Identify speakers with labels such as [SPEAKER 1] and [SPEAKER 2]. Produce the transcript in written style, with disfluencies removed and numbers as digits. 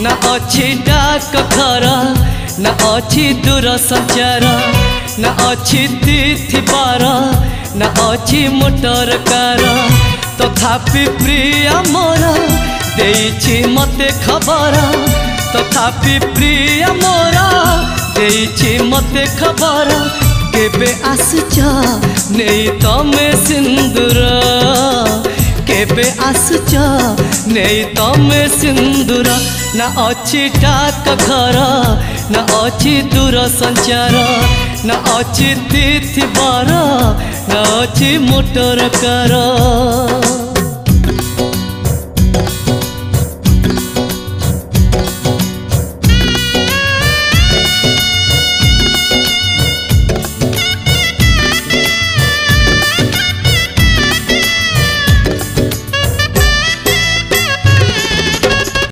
[SPEAKER 1] ना अच्छी डाक घर ना अच्छी दूर संचार ना अच्छी तिथि बार ना अच्छी मोटर कार तथापि प्रिय मोर देइछि मते खबर तथापि प्रिय मोर देइछि मते खबर केबे आसुच नहीं तमे सिंदूर केबे आसुच नहीं तमे सिंदूर ना अच्छी डाक घर ना अच्छी दूर संचार ना अच्छी तिथि बार ना अच्छी मोटर कार।